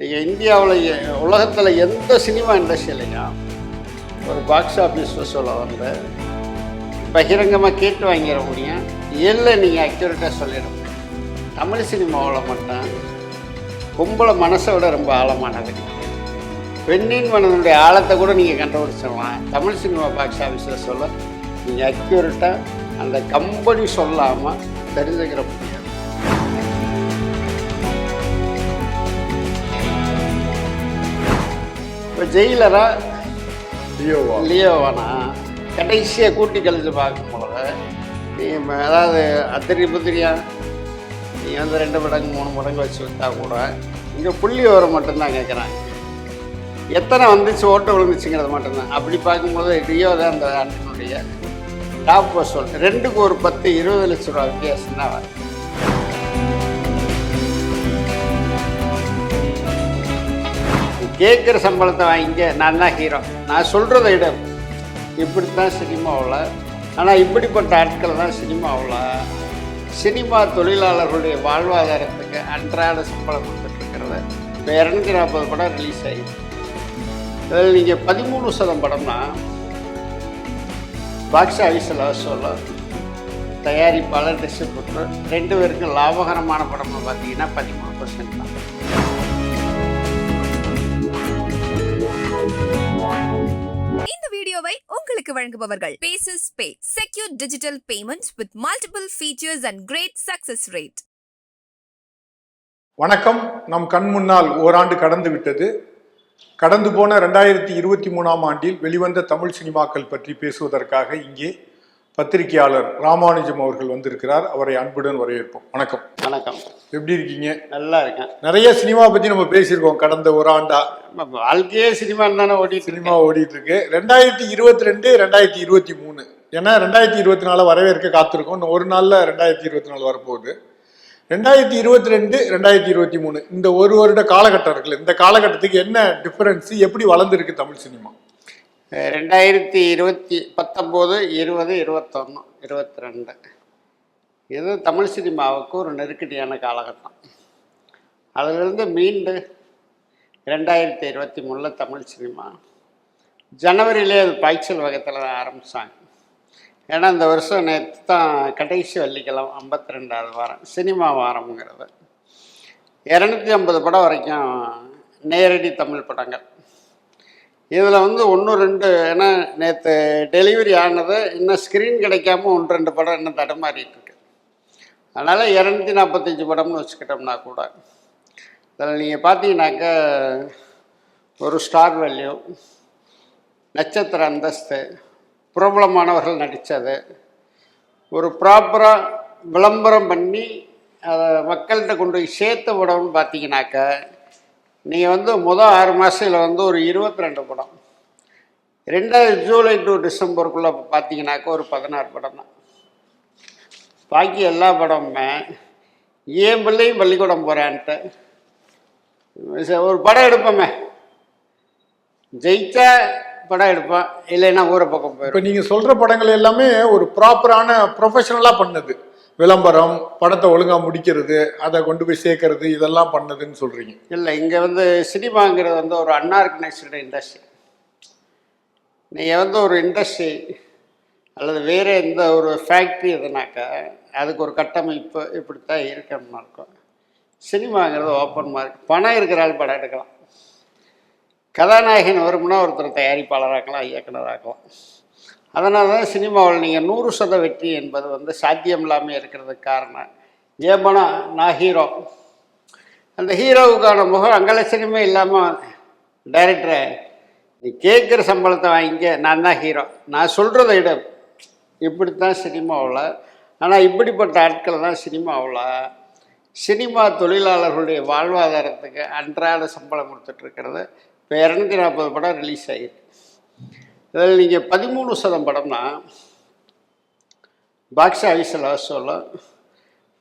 நீங்கள் இந்தியாவில் உலகத்தில் எந்த சினிமா இண்டஸ்ட்ரியிலையும் ஒரு பாக்ஸ் ஆஃபீஸ் வசூலை வந்து பகிரங்கமாக கேட்டு வாங்கிட முடியும், இல்லை நீங்கள் அக்யூரேட்டாக சொல்லிட முடியும். தமிழ் சினிமாவில் மட்டும் கும்பலை மனசை விட ரொம்ப ஆழமானது. பெண்ணின் மனதனுடைய ஆழத்தை கூட நீங்கள் கண்டுபிடிச்சிடலாம். தமிழ் சினிமா பாக்ஸ் ஆஃபீஸில் சொல்ல நீங்கள் அக்யூரேட்டாக அந்த கம்பெனி சொல்லாமல் தெரிஞ்சுக்கிற முடியாது. இப்போ ஜெயிலரா லியோவானா கடைசியாக கூட்டி கழிச்சு பார்க்கும் பொழுது நீ அதாவது அத்திரி புத்திரியா நீ வந்து 2 மடங்கு 3 மடங்கு வச்சு விட்டா கூட இங்கே புள்ளி வரம் மட்டும்தான் கேட்குறாங்க. எத்தனை வந்துச்சு ஓட்டு விழுந்துச்சுங்கிறது மட்டும்தான். அப்படி பார்க்கும்போது லியோ தான் அந்த ஆண்டினுடைய டாப் வசூல். 2க்கு ஒரு 10 20 லட்ச ரூபா வித்தியாசம் தான் வரும். கேட்குற சம்பளத்தை வாங்கிக்க, நான் தான் ஹீரோ, நான் சொல்கிறத விட இப்படித்தான் சினிமாவில். ஆனால் இப்படிப்பட்ட ஆட்கள் தான் சினிமாவில் சினிமா தொழிலாளர்களுடைய வாழ்வாதாரத்துக்கு அன்றாட சம்பளம் கொடுத்துட்ருக்கிறது. இப்போ 240 படம் ரிலீஸ் ஆகிடுது. அதில் நீங்கள் 13% படம்னா பாக்ஸ் ஆஃபீஸில் சொல்ல தயாரிப்பாளர் டிஸ்ட்ரிபியூட்டர் 2 பேருக்கும் லாபகரமான படம்னு பார்த்தீங்கன்னா 13% தான். இந்த வீடியோவை உங்களுக்கு வழங்குபவர்கள் Paces Pay, secure digital payments with multiple features and great success rate. வணக்கம். நம் கண் முன்னால் ஓராண்டு கடந்து விட்டது. கடந்து போன 2023ஆம் ஆண்டில் வெளிவந்த தமிழ் சினிமாக்கள் பற்றி பேசுவதற்காக இங்கே பத்திரிகையாளர் ராமானுஜம் அவர்கள் வந்திருக்கிறார். அவரை அன்புடன் வரவேற்போம். வணக்கம். வணக்கம். எப்படி இருக்கீங்க? நல்லா இருக்கேன். நிறைய சினிமா பத்தி நம்ம பேசியிருக்கோம் கடந்த ஒரு ஆண்டா. வாழ்க்கையே சினிமா தானே சினிமா ஓடிட்டு இருக்கு. 2022 2023 ஏன்னா 2024 வரவேற்க காத்திருக்கோம். இன்னும் ஒரு நாள்ல 2024 வரப்போகுது. 2022 2023 இந்த ஒரு வருட காலகட்டம் இருக்குல்ல, இந்த காலகட்டத்துக்கு என்ன டிஃபரன்ஸ், எப்படி வளர்ந்துருக்கு தமிழ் சினிமா? 2019 20 21 22 இது தமிழ் சினிமாவுக்கு ஒரு நெருக்கடியான காலகட்டம். அதிலிருந்து மீண்டு 2023 தமிழ் சினிமா ஜனவரியிலே அது பாய்ச்சல் வகத்தில் தான் ஆரம்பித்தாங்க. ஏன்னா இந்த வருஷம் நேற்று தான் கடைசி வெள்ளிக்கிழமை 52வது வாரம் சினிமா வாரம்ங்கிறது. 250 படம் வரைக்கும் நேரடி தமிழ் படங்கள். இதில் வந்து 1-2 ஏன்னா நேற்று டெலிவரி ஆனது இன்னும் ஸ்க்ரீன் கிடைக்காம 1-2 படம் இன்னும் தடுமாறிட்டு இருக்கு. அதனால் 245 படம்னு வச்சுக்கிட்டோம்னா கூட அதில் நீங்கள் பார்த்தீங்கன்னாக்கா ஒரு ஸ்டார் வேல்யூ, நட்சத்திர அந்தஸ்து, பிரபலமானவர்கள் நடித்தது, ஒரு ப்ராப்பராக விளம்பரம் பண்ணி அதை மக்கள்கிட்ட கொண்டு போய் சேர்த்த படம்னு பார்த்தீங்கன்னாக்கா நீங்கள் வந்து முதல் 6 மாதத்தில் வந்து ஒரு 22 படம். 2 ஜூலை டு டிசம்பருக்குள்ளே பார்த்தீங்கன்னாக்கா ஒரு 16 படம் தான். பாக்கி எல்லா படமுமே ஏன் பிள்ளையும் பள்ளிக்கூடம் போகிறான்ட்டு ஒரு படம் எடுப்போமே, ஜெயிச்சா படம் எடுப்பேன், இல்லைன்னா ஊரை பக்கம் போயிடும். இப்போ நீங்கள் சொல்கிற படங்கள் எல்லாமே ஒரு ப்ராப்பரான ப்ரொஃபஷனலாக பண்ணது, விளம்பரம், படத்தை ஒழுங்காக முடிக்கிறது, அதை கொண்டு போய் சேர்க்கறது, இதெல்லாம் பண்ணதுன்னு சொல்கிறீங்க. இல்லை, இங்கே வந்து சினிமாங்கிறது வந்து ஒரு அன்ஆர்கனைஸ்டு இண்டஸ்ட்ரி. நீங்கள் வந்து ஒரு இண்டஸ்ட்ரி அல்லது வேறு எந்த ஒரு ஃபேக்ட்ரி எதுனாக்கா அதுக்கு ஒரு கட்டமைப்பு இப்படித்தான் இருக்கணும்னு இருக்கும். சினிமாங்கிறது ஓப்பன் மார்க்கெட். பணம் இருக்கிற ஆள் படம் எடுக்கலாம். கதாநாயகன் வரும்னா ஒருத்தர் தயாரிப்பாளராக்கலாம், இயக்குனராக்கலாம். அதனால தான் சினிமாவில் நீங்கள் 100% வெற்றி என்பது வந்து சாத்தியம் இல்லாமல் இருக்கிறதுக்கு காரணம். ஏன் பணம், நான் ஹீரோ, அந்த ஹீரோவுக்கான முகம் அங்கலட்சணமே இல்லாமல் டைரக்டரை நீ கேட்குற சம்பளத்தை வாங்கிக்க, நான் தான் ஹீரோ, நான் சொல்கிறத விட இப்படித்தான் சினிமாவில். ஆனால் இப்படிப்பட்ட ஆட்கள் தான் சினிமாவில் சினிமா தொழிலாளர்களுடைய வாழ்வாதாரத்துக்கு அன்றாட சம்பளம் கொடுத்துட்ருக்கிறது. இப்போ 240 படம் ரிலீஸ் ஆகிருக்கு. இதில் நீங்கள் 13% படம்னா பாக்ஸ் ஆஃபீஸில் சொல்ல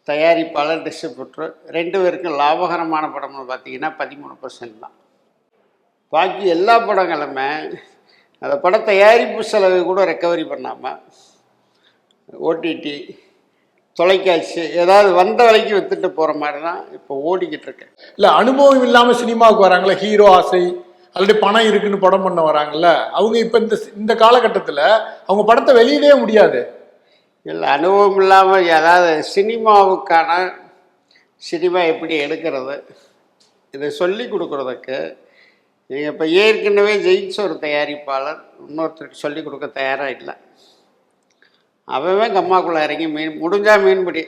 தயாரிப்பாளர் டிஸ்ட்ரிபியூட்டர் 2 பேருக்கும் லாபகரமான படம்னு பார்த்தீங்கன்னா 13% தான். பாக்கி எல்லா படங்களுமே அந்த பட தயாரிப்பு செலவு கூட ரெக்கவரி பண்ணாமல் ஓடிடி தொலைக்காட்சி ஏதாவது வந்த விலைக்கு வித்துட்டு போகிற மாதிரி தான் இப்போ ஓடிக்கிட்டு இருக்கு. இல்லை, அனுபவம் இல்லாமல் சினிமாவுக்கு வராங்களே, ஹீரோ ஆசை ஆல்ரெடி பணம் இருக்குன்னு படம் பண்ண வராங்கல்ல, அவங்க இப்போ இந்த காலகட்டத்தில் அவங்க படத்தை வெளியிடவே முடியாது. இல்லை, அனுபவம் இல்லாமல் அதாவது சினிமாவுக்கான சினிமா எப்படி எடுக்கிறது இதை சொல்லி கொடுக்குறதுக்கு நீங்கள் இப்போ ஏற்கனவே ஜெயிச்ச ஒரு தயாரிப்பாளர் இன்னொருத்தருக்கு சொல்லி கொடுக்க தயாராக இல்லை. அவன் கம்மாக்குள்ளே இறங்கி மீன் முடிஞ்சால் மீன்பிடி,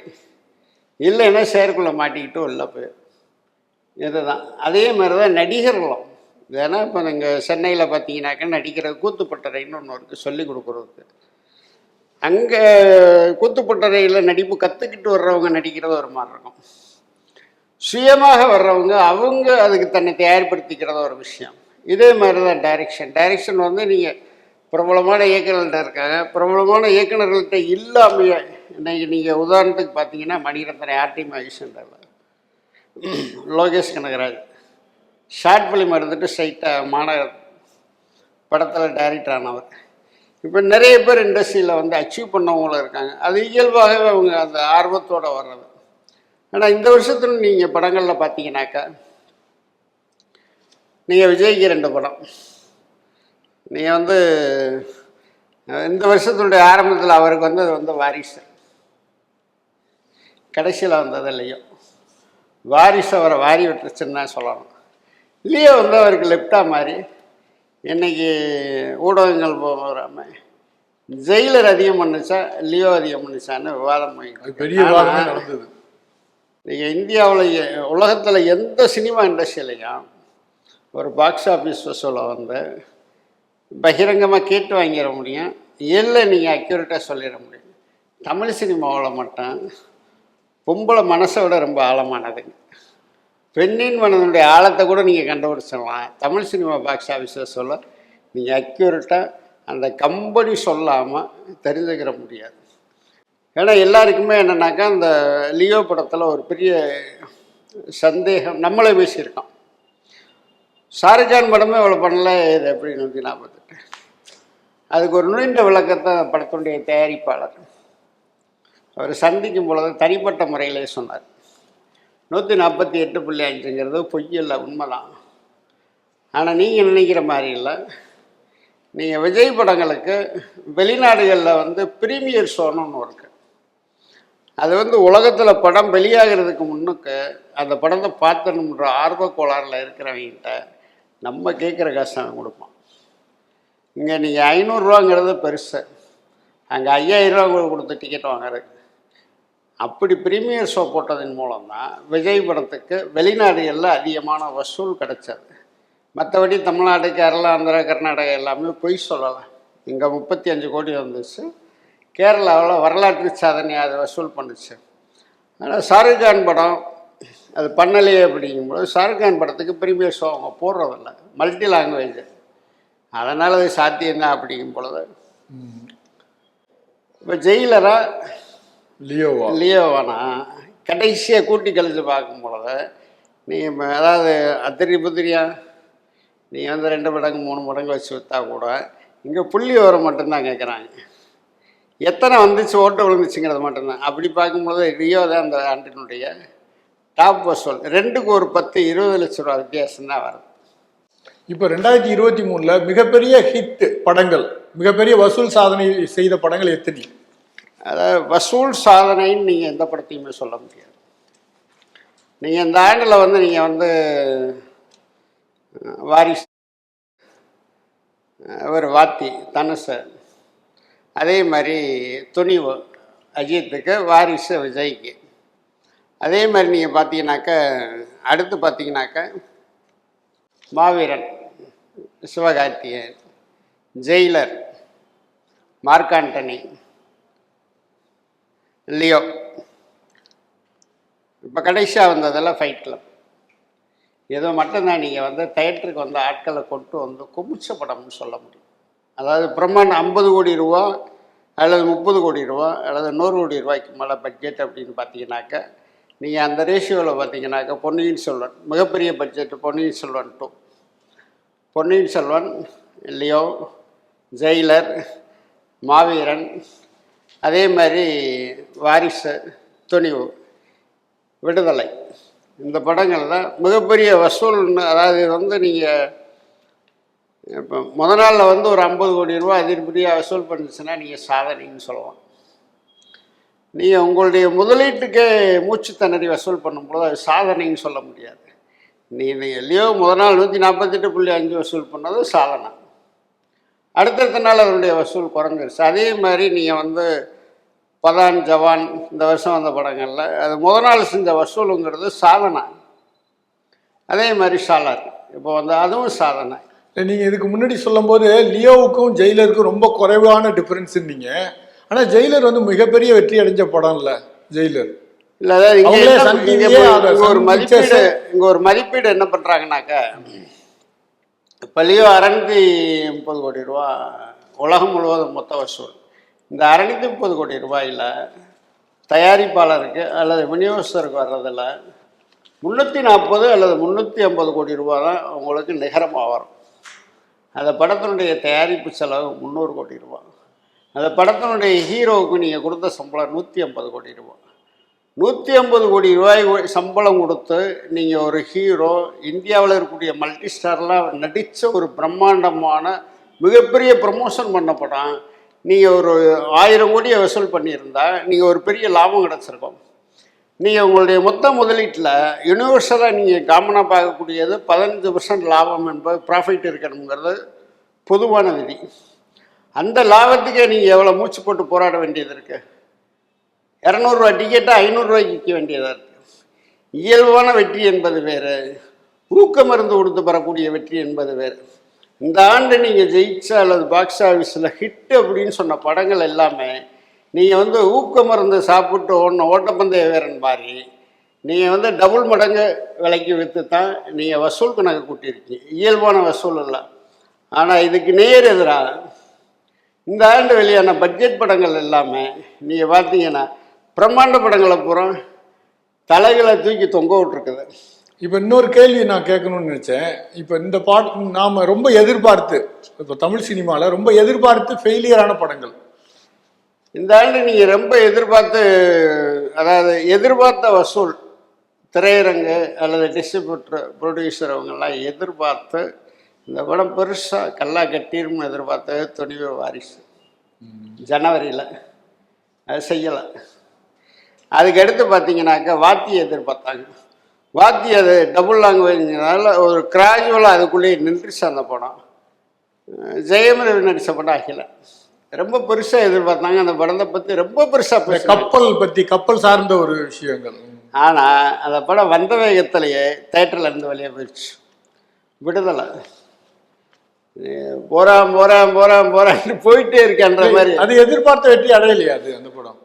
இல்லைன்னா சேருக்குள்ளே மாட்டிக்கிட்டு உள்ள போய் இதுதான். அதே மாதிரி தான் நடிகர்களும். ஏன்னா இப்போ நீங்கள் சென்னையில் பார்த்தீங்கன்னாக்கா நடிக்கிறது கூத்துப்பட்டறைன்னு ஒன்று இருக்குது சொல்லி கொடுக்குறதுக்கு. அங்கே கூத்துப்பட்டறையில் நடிப்பு கற்றுக்கிட்டு வர்றவங்க நடிக்கிறது ஒரு மாதிரி இருக்கும். சுயமாக வர்றவங்க அவங்க அதுக்கு தன்னை தயார்படுத்திக்கிறது ஒரு விஷயம். இதே மாதிரி தான் டைரெக்ஷன் வந்து நீங்கள் பிரபலமான இயக்குநர்கள்ட்ட இருக்காங்க, பிரபலமான இயக்குநர்கள்ட்ட இல்லாமையே இன்றைக்கி நீங்கள் உதாரணத்துக்கு பார்த்தீங்கன்னா மணிரத்னம் ஆர்டி மகேஷன்ல லோகேஷ் கனகராஜ் ஷார்ட் ஃபிலிம் எடுத்துகிட்டு ஸ்ட்ரைட்டாக மாநகர் படத்தில் டைரக்டர் ஆனவர். இப்போ நிறைய பேர் இண்டஸ்ட்ரியில் வந்து அச்சீவ் பண்ணவங்களும் இருக்காங்க. அது இயல்பாகவே அவங்க அந்த ஆர்வத்தோடு வர்றது. ஆனால் இந்த வருஷத்துல நீங்கள் படங்களில் பார்த்தீங்கன்னாக்கா நீங்கள் விஜய்க்கு 2 படம், நீங்கள் வந்து இந்த வருஷத்துடைய ஆரம்பத்தில் அவருக்கு வந்தது வந்து வாரிசு, கடைசியில் வந்தது இல்லையோ. வாரிசு அவரை வாரி விட்டுருச்சுன்னு தான் சொல்லணும். இல்லையோ வந்து அவருக்கு லெப்டாக மாதிரி இன்றைக்கி ஊடகங்கள் போகாமல் ஜெயிலர் அதிகம் பண்ணுச்சா லியோ அதிகம் பண்ணுச்சான்னு விவாதம் பெரிய விவாதமே நடந்தது. நீங்கள் இந்தியாவில் உலகத்தில் எந்த சினிமா இண்டஸ்ட்ரியிலையும் ஒரு பாக்ஸ் ஆஃபீஸ் வசூலை வந்து பகிரங்கமாக கேட்டு வாங்கிட முடியும், இல்லை நீங்கள் அக்யூரேட்டாக சொல்லிட முடியும். தமிழ் சினிமாவில் மட்டும் பொம்பளை மனசை விட ரொம்ப ஆழமானதுங்க. பெண்ணின் மனதனுடைய ஆழத்தை கூட நீங்கள் கண்டுபிடிச்சிடலாம். தமிழ் சினிமா பாக்ஸ் ஆஃபீஸில் சொல்ல நீங்கள் அக்யூரேட்டாக அந்த கம்பெனி சொல்லாமல் தெரிஞ்சுக்கிற முடியாது. ஏன்னா எல்லாருக்குமே என்னென்னாக்கா அந்த லியோ படத்தில் ஒரு பெரிய சந்தேகம் நம்மளே பேசியிருக்கோம். ஷாருக்கான் படமே அவ்வளோ பண்ணல, இது எப்படி 148. அதுக்கு ஒரு நுழைந்த விளக்கத்தை படத்துடைய தயாரிப்பாளர் அவர் சந்திக்கும் பொழுது தனிப்பட்ட முறையிலே சொன்னார். 148.5ங்கிறது பொய் இல்லை, உண்மைதான். ஆனால் நீங்கள் நினைக்கிற மாதிரி இல்லை. நீங்கள் விஜய் படங்களுக்கு வெளிநாடுகளில் வந்து ப்ரீமியர் ஷோன்னு ஒன்று இருக்குது. அது வந்து உலகத்தில் படம் வெளியாகிறதுக்கு முன்னுக்கு அந்த படத்தை பார்த்துணுன்ற ஆர்வ கோளாறில் இருக்கிறவங்கிட்ட நம்ம கேட்குற காசு அவன் கொடுப்பான். இங்கே நீங்கள் 500ரூவாங்கிறது பெருசு, அங்கே 5000 ரூபா கொடுத்து டிக்கெட் வாங்குறது. அப்படி ப்ரீமியர் ஷோ போட்டதன் மூலம்தான் விஜய் படத்துக்கு வெளிநாடுகளில் அதிகமான வசூல் கிடைச்சது. மற்றபடி தமிழ்நாடு, கேரளா, ஆந்திரா, கர்நாடகா எல்லாமே பொய் சொல்லலாம். இங்கே 35 கோடி வந்துச்சு, கேரளாவில் வரலாற்று சாதனையாக அதை வசூல் பண்ணுச்சு. ஆனால் ஷாருக்கான் படம் அது பண்ணலையே அப்படிங்கும்போது ஷாருக்கான் படத்துக்கு ப்ரீமியர் ஷோ அவங்க போடுறதில்ல, மல்டி லாங்குவேஜ். அதனால் அது சாத்தியம்தான். அப்படிங்கும் பொழுது இப்போ ஜெயிலரா லியோவானா கடைசியாக கூட்டி கழித்து பார்க்கும் பொழுது நீங்கள் அதாவது அத்திரி புத்திரியா நீங்கள் வந்து 2 மடங்கு 3 மடங்கு வச்சு விற்றா கூட இங்கே புள்ளி வரம் மட்டும்தான் கேட்குறாங்க. எத்தனை வந்துச்சு ஓட்டு விழுந்துச்சுங்கிறது மட்டும்தான். அப்படி பார்க்கும்போது லியோ தான் அந்த ஆண்டினுடைய டாப் வசூல். 2க்கு ஒரு 10-20 லட்ச ரூபா வித்தியாசம் தான் வருது. இப்போ 2023 மிகப்பெரிய ஹிட் படங்கள், மிகப்பெரிய வசூல் சாதனை செய்த படங்கள் எத்தனை? அதாவது வசூல் சாதனைன்னு நீங்கள் எந்த படத்தையுமே சொல்ல முடியாது. நீங்கள் இந்த ஆண்டில் வந்து நீங்கள் வந்து வாரிசு ஒரு வாத்தி தனுஷு, அதே மாதிரி துணிவு அஜித்துக்கு, வாரிசு விஜய்க்கு. அதே மாதிரி நீங்கள் பார்த்தீங்கன்னாக்க அடுத்து பார்த்தீங்கன்னாக்க மாவீரன் Sivakarthikeyan, Jailer Mark Antony, Leo. இப்போ கடைசியாக வந்ததெல்லாம் ஃபைட் கிளப். ஏதோ மட்டும்தான் நீங்கள் வந்து தியேட்டருக்கு வந்து ஆட்களை கொண்டு வந்து குமிச்ச படம்னு சொல்ல முடியும். அதாவது பிரம்மாண்டம் 50 கோடி ரூபா அல்லது 30 கோடி ரூபா அல்லது 100 கோடி ரூபாய்க்கு மேலே பட்ஜெட் அப்படின்னு பார்த்தீங்கன்னாக்க நீங்கள் அந்த ரேஷியோவில் பார்த்தீங்கன்னாக்கா பொன்னியின் செல்வன் மிகப்பெரிய budget, Ponniyin Selvan 2, Ponniyin Selvan, Leo, Jailer, மாவீரன், அதே மாதிரி வாரிசு, துணிவு, விடுதலை, இந்த படங்கள் தான் மிகப்பெரிய வசூல்னு. அதாவது இது வந்து நீங்கள் இப்போ முத நாளில் வந்து ஒரு 50 கோடி ரூபா அதிகப்படியாக வசூல் பண்ணிச்சுன்னா நீங்கள் சாதனைன்னு சொல்லலாம். நீங்கள் உங்களுடைய முதலீட்டுக்கே மூச்சு திணறி வசூல் பண்ணும்போது அது சாதனைன்னு சொல்ல முடியாது. நீங்கள் லியோ முத நாள் 148.5 வசூல் பண்ணது சாதனை. அடுத்தடுத்த நாள் அதனுடைய வசூல் குறைஞ்சிருச்சு. அதே மாதிரி நீங்கள் வந்து பதான், ஜவான் இந்த வருஷம் வந்த படங்களில் அது முத நாள் செஞ்ச வசூலுங்கிறது சாதனை. அதே மாதிரி ஷாலார் இப்போ வந்து அதுவும் சாதனை. நீங்கள் இதுக்கு முன்னாடி சொல்லும்போது லியோவுக்கும் ஜெயிலருக்கும் ரொம்ப குறைவான டிஃபரன்ஸ் இருந்தீங்க. ஆனால் ஜெயிலர் வந்து மிகப்பெரிய வெற்றி அடைஞ்ச படம் இல்லை ஜெயிலர். இல்லை, அதாவது இங்கே ஒரு மதிப்பீடு என்ன பண்ணுறாங்கனாக்கா, இப்போ லியோ 630 கோடி ரூபா உலகம் முழுவதும் மொத்த வசூல். இந்த 630 கோடி ரூபாயில் தயாரிப்பாளருக்கு அல்லது விநியோகஸ்தருக்கு வர்றதில் 340 அல்லது 350 கோடி ரூபா தான் உங்களுக்கு நிகரமாக வரும். அந்த படத்தினுடைய தயாரிப்பு செலவு 300 கோடி ரூபா. அந்த படத்தினுடைய ஹீரோவுக்கு நீங்கள் கொடுத்த சம்பளம் 150 கோடி ரூபா. 150 கோடி ரூபாய் சம்பளம் கொடுத்து நீங்கள் ஒரு ஹீரோ, இந்தியாவில் இருக்கக்கூடிய மல்டி ஸ்டார்லாம் நடித்த ஒரு பிரம்மாண்டமான மிகப்பெரிய ப்ரமோஷன் பண்ண படம் நீங்கள் ஒரு 1000 கோடியை வசூல் பண்ணியிருந்தா நீங்கள் ஒரு பெரிய லாபம் கிடச்சிருக்கோம். நீங்கள் உங்களுடைய மொத்த முதலீட்டில் யூனிவர்சலாக நீங்கள் காமனாக பார்க்கக்கூடியது 15% லாபம் என்பது ப்ராஃபிட் இருக்கணுங்கிறது பொதுவான விதி. அந்த லாபத்துக்கே நீங்கள் எவ்வளோ மூச்சு போட்டு போராட வேண்டியது இருக்குது. 200 ரூபா டிக்கெட்டை 500 ரூபாய்க்கு விற்க வேண்டியதாக இருக்குது. இயல்பான வெற்றி என்பது வேறு, ஊக்க மருந்து கொடுத்து பெறக்கூடிய வெற்றி என்பது வேறு. இந்த ஆண்டு நீங்கள் ஜெயிச்சா அல்லது பாக்ஸ் ஆஃபீஸில் ஹிட்டு அப்படின்னு சொன்ன படங்கள் எல்லாமே நீங்கள் வந்து ஊக்க மருந்து சாப்பிட்டு ஓட்டப்பந்தய வீரன் மாதிரி நீங்கள் வந்து டபுள் மடங்கு விலைக்கு விற்று தான் நீங்கள் வசூல் கணக்கு கூட்டியிருக்கீங்க. இயல்பான வசூல் இல்லை. ஆனால் இதுக்கு நேர் எதிராக இந்த ஆண்டு வெளியான பட்ஜெட் படங்கள் எல்லாமே நீங்கள் பார்த்தீங்கன்னா பிரம்மாண்ட படங்களை பூரா தலைகளை தூக்கி தொங்க விட்டுருக்குது. இப்போ இன்னொரு கேள்வி நான் கேட்கணும்னு நினச்சேன். இப்போ இந்த நாம் ரொம்ப எதிர்பார்த்து, இப்போ தமிழ் சினிமாவில் ரொம்ப எதிர்பார்த்து ஃபெயிலியரான படங்கள் இந்த ஆண்டு நீங்கள் ரொம்ப எதிர்பார்த்து, அதாவது எதிர்பார்த்த வசூல் திரையரங்கு அல்லது டிஸ்ட்ரிபியூட்டர், ப்ரொடியூசர் அவங்கெல்லாம் எதிர்பார்த்து இந்த படம் பெருசாக கல்லா கட்டிரும்னு எதிர்பார்த்தது துணிவு, வாரிசு. ஜனவரியில் அது செய்யலை. அதுக்கு அடுத்து பார்த்தீங்கன்னாக்கா வாத்தியை எதிர்பார்த்தாங்க. வாத்தி அது டபுள் லாங்குவேஜ்னால ஒரு கிராஜுவலாக அதுக்குள்ளேயே நின்றுச்சு அந்த படம். ஜெயம் ரவி நடித்த படம் அகில ரொம்ப பெருசாக எதிர்பார்த்தாங்க. அந்த படத்தை பற்றி ரொம்ப பெருசாக கப்பல் சார்ந்த ஒரு விஷயங்கள். ஆனால் அந்த படம் வந்த வேகத்திலேயே தேட்டரில் இருந்து வெளியே போயிடுச்சு. விடுதலை போறான்னு போயிட்டே இருக்கன்ற மாதிரி. அது எதிர்பார்த்த வெற்றி அடையலையா அது அந்த படம்?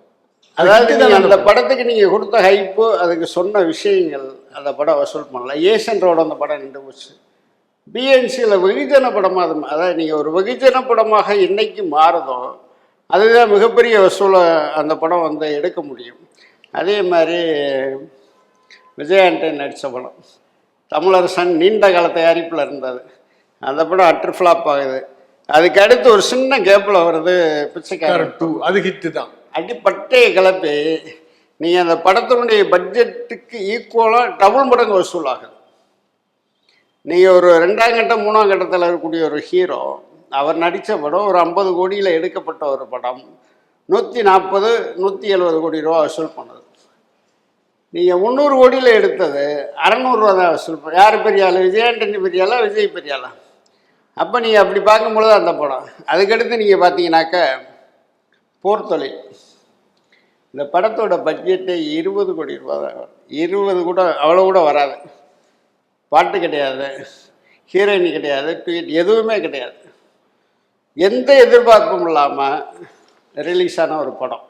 அதாவது அந்த படத்துக்கு நீங்கள் கொடுத்த ஹைப்பு, அதுக்கு சொன்ன விஷயங்கள் அந்த படம் வசூல் பண்ணல. ஏஷன் ரோடு அந்த படம் நின்று போச்சு. பிஎன்சியில் வெகுஜன படமாக அது, அதாவது நீங்கள் ஒரு வெகுஜன படமாக என்னைக்கு மாறுதோ அதுதான் மிகப்பெரிய வசூலை அந்த படம் வந்து எடுக்க முடியும். அதே மாதிரி விஜயாண்டன் நடித்த படம் தமிழரசன் நீண்ட கால தயாரிப்பில் இருந்தது. அந்த படம் அட்ரு ஃப்ளாப் ஆகுது. அதுக்கு அடுத்து ஒரு சின்ன கேப்பில் வருது பிச்சைக்காரன் 2. அது ஹிட்டு தான். அடிப்பட்டையை கிளப்பி நீங்கள் அந்த படத்தினுடைய பட்ஜெட்டுக்கு ஈக்குவலாக டபுள் மடங்கு வசூல் ஆகுது. நீங்கள் ஒரு 2ஆம் கட்டம் 3ஆம் கட்டத்தில் இருக்கக்கூடிய ஒரு ஹீரோ, அவர் நடித்த படம் ஒரு 50 கோடியில் எடுக்கப்பட்ட ஒரு படம் 140 170 கோடி ரூபா வசூல் பண்ணுது. நீங்கள் 300 கோடியில் எடுத்தது 600 ரூபா தான் வசூல் பண்ண. யார் பெரிய ஆள்? விஜயாண்டனி பெரிய ஆளா, விஜய் பெரிய ஆளா? அப்போ நீங்கள் அப்படி பார்க்கும்பொழுது அந்த படம். அதுக்கடுத்து நீங்கள் பார்த்தீங்கன்னாக்க போர்த்தொழில், இந்த படத்தோட பட்ஜெட்டு 20 கோடி ரூபா தான். 20 கூட அவ்வளோ கூட வராது. பாட்டு கிடையாது, ஹீரோயின் கிடையாது, ட்வீட் எதுவுமே கிடையாது. எந்த எதிர்பார்ப்பும் இல்லாமல் ரிலீஸ் ஆன ஒரு படம்.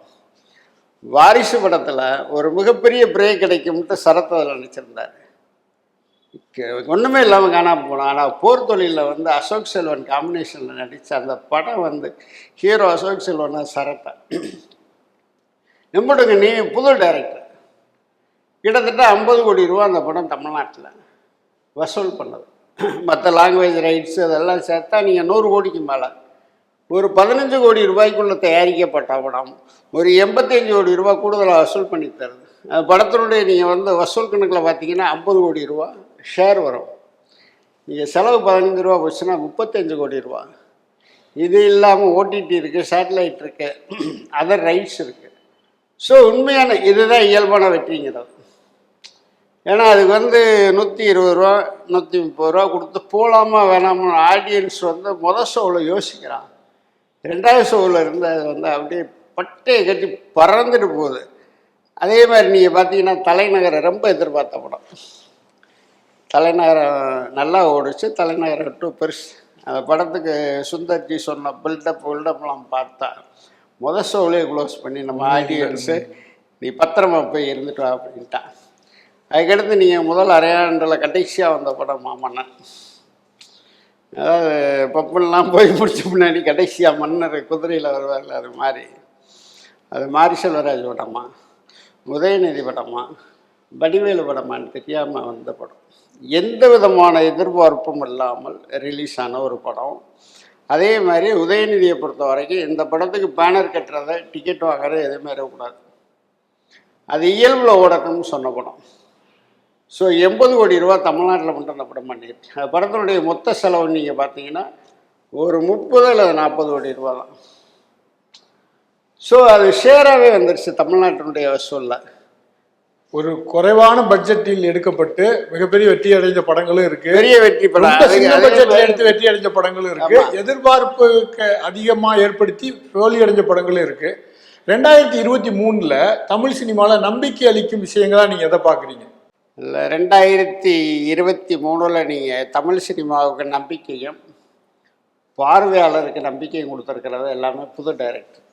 வாரிசு படத்தில் ஒரு மிகப்பெரிய பிரேக் கிடைக்கும்ட்டு சரத் அதில் நினச்சிருந்தார். ஒன்றுமே இல்லாமல் காணாமல் போனோம். ஆனால் போர் தொழிலில் வந்து அசோக் செல்வன் காம்பினேஷனில் நடித்த அந்த படம் வந்து ஹீரோ அசோக் செல்வனா சரத்தா நம்பிடுங்க. நீ புது டைரக்டர், கிட்டத்தட்ட 50 கோடி ரூபா அந்த படம் தமிழ்நாட்டில் வசூல் பண்ணது. மற்ற லாங்குவேஜ் ரைட்ஸு அதெல்லாம் சேர்த்தா நீங்கள் 100 கோடிக்கு மேலே. ஒரு 15 கோடி ரூபாய்க்குள்ள தயாரிக்கப்பட்ட படம் ஒரு 85 கோடி ரூபாய் கூடுதலாக வசூல் பண்ணி தருது. படத்தினுடைய நீங்கள் வந்து வசூல் கணக்கில் பார்த்தீங்கன்னா 50 கோடி ரூபா ஷேர் வரும். நீங்கள் செலவு 15 ரூபா போச்சுன்னா 35 கோடி ரூபா. இது இல்லாமல் ஓடிடி இருக்குது, சேட்டலைட் இருக்குது, அதர் ரைட்ஸ் இருக்குது. ஸோ உண்மையான இதுதான் இயல்பான வெற்றிங்கிறது. ஏன்னா அதுக்கு வந்து 120 ரூபா 130 ரூபா கொடுத்து போகலாமா வேணாமா ஆடியன்ஸ் வந்து முதல் ஷோவில் யோசிக்கிறான். 2வது ஷோவில் இருந்து அது வந்து அப்படியே பட்டையை கட்டி பறந்துட்டு போகுது. அதே மாதிரி நீங்கள் பார்த்தீங்கன்னா தலைநகரை ரொம்ப எதிர்பார்த்த படம். தலைநகரம் நல்லா ஓடிச்சு. தலைநகரம் 2 பெருசு. அந்த படத்துக்கு சுந்தர்ஜி சொன்ன பில்டப்லாம் பார்த்தா முதல் ஷோவிலே க்ளோஸ் பண்ணி நம்ம ஆடியன்ஸு நீ பத்திரமா போய் இருந்துட்டு வா அப்படின்ட்டான். அதுக்கடுத்து நீங்கள் முதல் அரையாண்டில் கடைசியாக வந்த படம் மாமன்னன். அதாவது பப்பன்லாம் போய் முடிச்ச முன்னாடி கடைசியாக மன்னர் குதிரையில் வருவார்ல, அது மாரி செல்வராஜ் படமா உதயநிதி படமா வடிவேலு படமான்னு தெரியாமல் வந்த படம். எந்த விதமான எதிர்பார்ப்பும் இல்லாமல் ரிலீஸ் ஆன ஒரு படம். அதே மாதிரி உதயநிதியை பொறுத்த வரைக்கும் இந்த படத்துக்கு பேனர் கட்டுறதை டிக்கெட் வாங்குறது எதுவுமே இருக்கக்கூடாது. அது இயல்பில் ஓடணும்னு சொன்ன படம். ஸோ 80 கோடி ரூபா தமிழ்நாட்டில் மட்டும் அந்த படம் பண்ணிடுச்சு. அந்த படத்தினுடைய மொத்த செலவு நீங்கள் பார்த்தீங்கன்னா ஒரு 30 அல்லது 40 கோடி ரூபா தான். ஸோ அது ஷேராகவே வந்துடுச்சு தமிழ்நாட்டினுடைய வசூலில். ஒரு குறைவான பட்ஜெட்டில் எடுக்கப்பட்டு மிகப்பெரிய வெற்றி அடைந்த படங்களும் இருக்கு, பெரிய வெற்றி படம் பட்ஜெட்டில் எடுத்து வெற்றி அடைஞ்ச படங்களும் இருக்கு, எதிர்பார்ப்புக்கு அதிகமாக ஏற்படுத்தி தோல்வி அடைஞ்ச படங்களும் இருக்கு. 2023 தமிழ் சினிமாவில் நம்பிக்கை அளிக்கும் விஷயங்களா நீங்க எதை பார்க்குறீங்க? இல்லை 2023 நீங்கள் தமிழ் சினிமாவுக்கு நம்பிக்கையும் பார்வையாளருக்கு நம்பிக்கையும் கொடுத்துருக்கிறது எல்லாமே புது டைரக்டர்.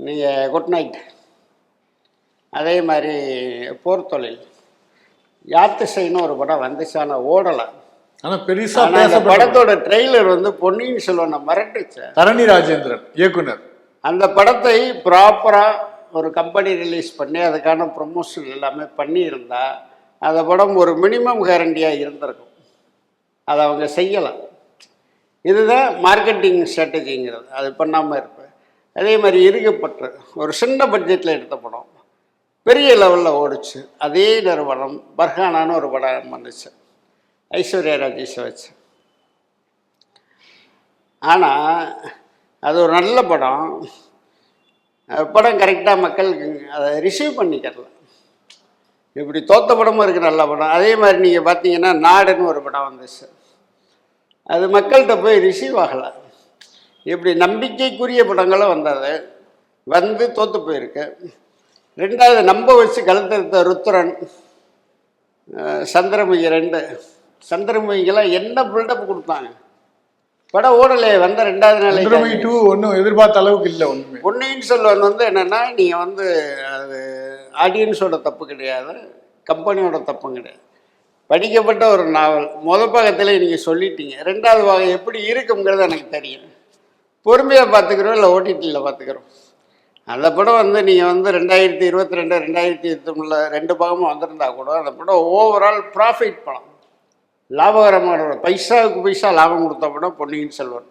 நீங்கள் குட் நைட், அதே மாதிரி போர் தொழில், யாத்திசைன்னு ஒரு படம் வந்துச்சு, ஆனால் ஓடலை. ஆனால் பெருசாக அந்த படத்தோட ட்ரெய்லர் வந்து பொன்னியின் செல்வனை மிரட்டுச்சு. தரணி ராஜேந்திரன் இயக்குனர் அந்த படத்தை ப்ராப்பராக ஒரு கம்பெனி ரிலீஸ் பண்ணி அதுக்கான ப்ரொமோஷன் எல்லாமே பண்ணியிருந்தா அந்த படம் ஒரு மினிமம் கேரண்டியாக இருந்திருக்கும். அதை அவங்க செய்யலை. இதுதான் மார்க்கெட்டிங் ஸ்ட்ராட்டஜிங்கிறது. அது பண்ணாமல் இருப்பேன். அதே மாதிரி இருக்கப்பட்டு ஒரு சின்ன பட்ஜெட்டில் எடுத்த படம் பெரிய லெவலில் ஓடிச்சு. அதே நிறுவனம் பர்ஹானான்னு ஒரு படம் வந்துச்சு, ஐஸ்வர்யா ராஜேஷை வச்சு. ஆனால் அது ஒரு நல்ல படம். படம் கரெக்டாக மக்களுக்கு அதை ரிசீவ் பண்ணிக்கிறல. இப்படி தோத்த படமும் இருக்குது, நல்ல படம். அதே மாதிரி நீங்கள் பார்த்தீங்கன்னா நாடுன்னு ஒரு படம் வந்துச்சு, அது மக்கள்கிட்ட போய் ரிசீவ் ஆகலை. இப்படி நம்பிக்கைக்குரிய படங்களும் வந்தது வந்து தோற்று போயிருக்கு. 2வது நம்ப வச்சு கழுத்தெடுத்த ருத்ரன், சந்திரமுகி 2. சந்திரமுகிக்கெல்லாம் என்ன பில்டப் கொடுத்தாங்க, படம் ஓடலையே. வந்த 2வது நாளே ஒன்றும் எதிர்பார்த்த அளவுக்கு இல்லை. பொன்னியின் செல்வன் வந்து என்னென்னா நீங்கள் வந்து அது ஆடியன்ஸோட தப்பு கிடையாது, கம்பெனியோட தப்பும் கிடையாது. படிக்கப்பட்ட ஒரு நாவல் முதல் பாகத்தில் நீங்கள் சொல்லிட்டீங்க. 2வது பாகம் எப்படி இருக்குங்கிறது எனக்கு தெரியும். பொறுமையாக பார்த்துக்கிறோம், இல்லை ஓடிடியில் பார்த்துக்கிறோம். அந்த படம் வந்து நீங்கள் வந்து 2022 2023 2 பாகமும் வந்திருந்தா கூட அந்த படம் ஓவரால் ப்ராஃபிட் படம், லாபகரமான பைசாவுக்கு பைசா லாபம் கொடுத்த படம் பொன்னியின் செல்வன்.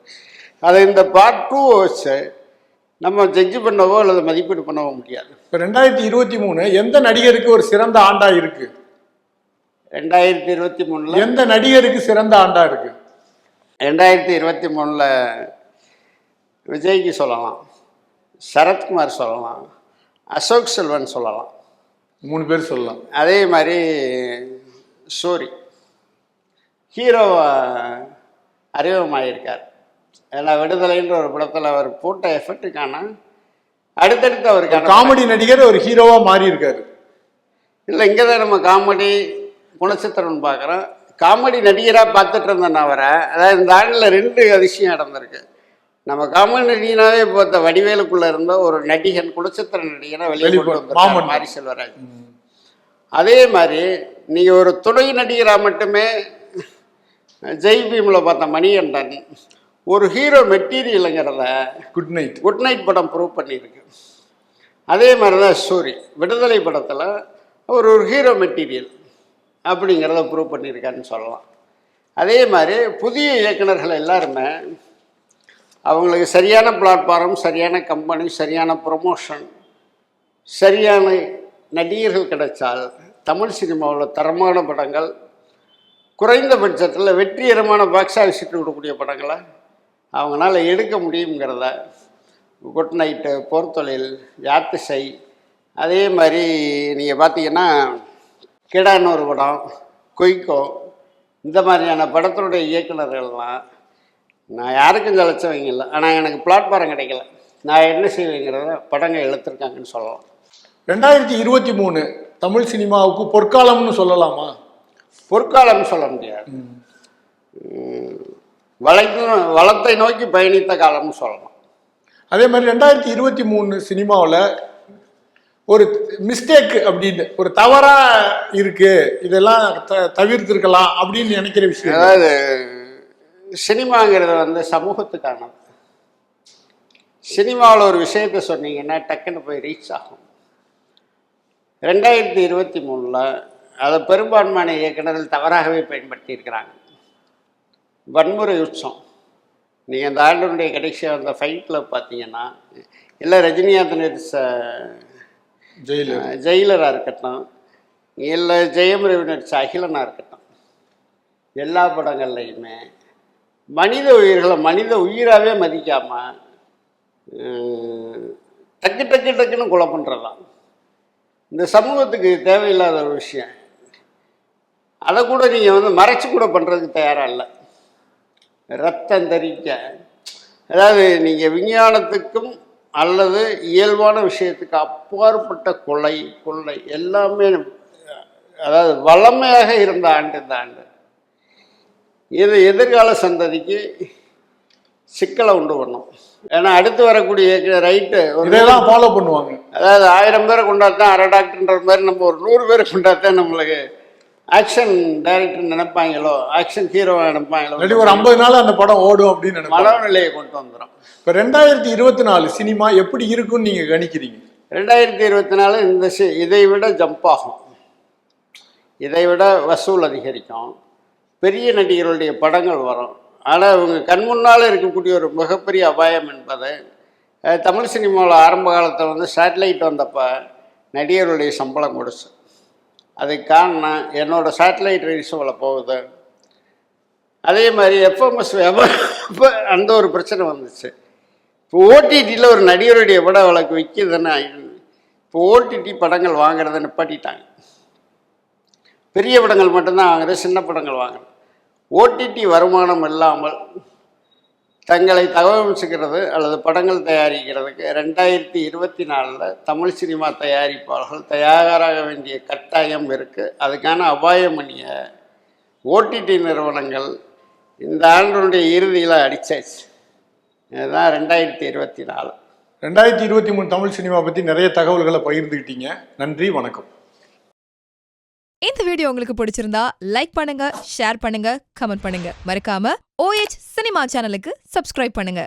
அதை இந்த பார்ட் 2 வச்சு நம்ம ஜட்ஜ் பண்ணவோ அல்லது மதிப்பீடு பண்ணவோ முடியாது. இப்போ 2023 எந்த நடிகருக்கு ஒரு சிறந்த ஆண்டா இருக்கு? 2023 எந்த நடிகருக்கு சிறந்த ஆண்டா இருக்கு? 2023 விஜய்க்கு சொல்லலாம், சரத்குமார் சொல்லலாம், அசோக் செல்வன் சொல்லலாம், 3 பேர் சொல்லலாம். அதே மாதிரி சூரி ஹீரோ அறிமுகமாகியிருக்கார். ஏன்னா விடுதலைன்ற ஒரு படத்தில் அவர் போட்ட எஃபெக்ட்டுக்கான அடுத்தடுத்து அவருக்கான காமெடி நடிகர் ஒரு ஹீரோவாக மாறி இருக்காரு. இல்லை, இங்கே தான் நம்ம காமெடி குணச்சித்திரன் பார்க்குறோம். காமெடி நடிகராக பார்த்துட்டு இருந்தேன் அவரை. அதாவது இந்த ஆண்டில் 2 அதிசயம் நடந்திருக்கு. நம்ம காமெடி நடிகனாவே பார்த்த வடிவேலுக்குள்ளே இருந்த ஒரு நடிகன் குணச்சித்திர நடிகனை வெளியே கொண்டு வந்தார் மாரி செல்வராஜ். அதே மாதிரி நீங்கள் ஒரு துணை நடிகராக மட்டுமே ஜெய் பீமில் பார்த்த மணிகண்டன் ஒரு ஹீரோ மெட்டீரியலுங்கிறத குட் நைட் படம் ப்ரூவ் பண்ணியிருக்கு. அதே மாதிரி தான் சூரி விடுதலை படத்தில் ஒரு ஹீரோ மெட்டீரியல் அப்படிங்கிறத ப்ரூவ் பண்ணியிருக்காருன்னு சொல்லலாம். அதே மாதிரி புதிய இயக்குநர்கள் எல்லாருமே அவங்களுக்கு சரியான பிளாட்ஃபார்ம், சரியான கம்பெனி, சரியான ப்ரொமோஷன், சரியான நடிகர்கள் கிடைச்சால் தமிழ் சினிமாவில் தரமான படங்கள், குறைந்தபட்சத்தில் வெற்றிகரமான பாக்ஸ் ஆஃபீஸுக்கு கொடுக்கக்கூடிய படங்களை அவங்களால எடுக்க முடியுங்கிறத குட் நைட்டு, போர்த்தொழில், யாத்திசை, அதே மாதிரி நீங்கள் பார்த்தீங்கன்னா கிடான்னு ஒரு படம், கொய்கோ, இந்த மாதிரியான படத்தினுடைய இயக்குநர்கள்லாம் நான் யாருக்கும் ஜலைச்சவங்க இல்லை. ஆனால் எனக்கு பிளாட்ஃபாரம் கிடைக்கல. நான் என்ன செய்வேங்கிறத படங்கள் எழுத்துருக்காங்கன்னு சொல்லலாம். 2023 தமிழ் சினிமாவுக்கு பொற்காலம்னு சொல்லலாமா? பொற்காலம்னு சொல்ல முடியாது. வளத்தை நோக்கி பயணித்த காலம்னு சொல்லலாம். அதே மாதிரி 2023 சினிமாவில் ஒரு மிஸ்டேக் அப்படின்னு, ஒரு தவறா இருக்கு, இதெல்லாம் தவிர்த்திருக்கலாம் அப்படின்னு நினைக்கிற விஷயம். அதாவது சினிமாங்கிறது சமூகத்துக்கானது. சினிமாவில் ஒரு விஷயத்த சொன்னீங்கன்னா டக்குன்னு போய் ரீச் ஆகும். 2023 அதை பெரும்பான்மையான இயக்குநர்கள் தவறாகவே பயன்படுத்தியிருக்கிறாங்க. வன்முறை உச்சம். நீங்கள் அந்த ஆண்டனுடைய கடைசியாக அந்த ஃபைட்டில் பார்த்தீங்கன்னா, இல்லை ரஜினிகாந்த் நடிச்ச ஜெயிலராக இருக்கட்டும், இல்லை ஜெயம் ரவி நடிச்ச அகிலனாக இருக்கட்டும், எல்லா படங்கள்லையுமே மனித உயிர்களை மனித உயிராகவே மதிக்காமல் டக்கு டக்கு டக்குன்னு கொலை பண்ணுறதான் இந்த சமூகத்துக்கு தேவையில்லாத ஒரு விஷயம். அதை கூட நீங்கள் மறைச்சி கூட பண்ணுறதுக்கு தயாராக இல்லை. ரத்தம் தரிக்க, அதாவது நீங்கள் விஞ்ஞானத்துக்கும் அல்லது இயல்பான விஷயத்துக்கு அப்பாற்பட்ட கொலை கொள்ளை எல்லாமே, அதாவது வளமையாக இருந்த ஆண்டு இந்த ஆண்டு. இது எதிர்கால சந்ததிக்கு சிக்கலை உண்டு பண்ணும். ஏன்னா அடுத்து வரக்கூடிய ரைட்டு இதெல்லாம் ஃபாலோ பண்ணுவாங்க. அதாவது 1000 பேரை கொண்டாத்தான் அரை டாக்டர்ன்ற மாதிரி நம்ம ஒரு 100 பேரை கொண்டாத்தான் நம்மளுக்கு ஆக்ஷன் டைரக்டர் நினைப்பாங்களோ, ஆக்ஷன் ஹீரோவாக நினைப்பாங்களோ, ஒரு 50 நாள் அந்த படம் ஓடும் அப்படின்னு மனநிலையை கொண்டு வந்துடும். இப்போ 2024 சினிமா எப்படி இருக்குன்னு நீங்கள் கணிக்கிறீங்க? 2024 இதை விட ஜம்ப் ஆகும், இதை விட வசூல் அதிகரிக்கும், பெரிய நடிகர்களுடைய படங்கள் வரும். ஆனால் இவங்க கண் முன்னால் இருக்கக்கூடிய ஒரு மிகப்பெரிய அபாயம் என்பது, தமிழ் சினிமாவில் ஆரம்ப காலத்தில் சேட்டலைட் வந்தப்போ நடிகர்களுடைய சம்பளம் கொடுச்சு. அதுக்கு காரணம் என்னோடய சேட்டலைட் ரிலீஸில் போகுது. அதே மாதிரி எஃப்எம்எஸ் இப்போ அந்த ஒரு பிரச்சனை வந்துச்சு. இப்போ ஓடிடியில் ஒரு நடிகருடைய படம் வழக்கு விற்கிதுன்னு இப்போ ஓடிடி படங்கள் வாங்குறத நிப்பாட்டிட்டாங்க. பெரிய படங்கள் மட்டும்தான் வாங்குறது, சின்ன படங்கள் வாங்குறது. ஓடிடி வருமானம் இல்லாமல் தங்களை தகவமைச்சுக்கிறது அல்லது படங்கள் தயாரிக்கிறதுக்கு 2024 தமிழ் சினிமா தயாரிப்பாளர்கள் தயாராக வேண்டிய கட்டாயம் இருக்குது. அதுக்கான அபாயமணிய ஓடிடி நிறுவனங்கள் இந்த ஆண்டினுடைய இறுதியில் அடிச்சாச்சு. இதுதான் 2024. 2023 தமிழ் சினிமா பற்றி நிறைய தகவல்களை பகிர்ந்துக்கிட்டீங்க. நன்றி, வணக்கம். இந்த வீடியோ உங்களுக்கு பிடிச்சிருந்தா லைக் பண்ணுங்க, ஷேர் பண்ணுங்க, கமெண்ட் பண்ணுங்க. மறக்காம OH சினிமா சேனலுக்கு சப்ஸ்கிரைப் பண்ணுங்க.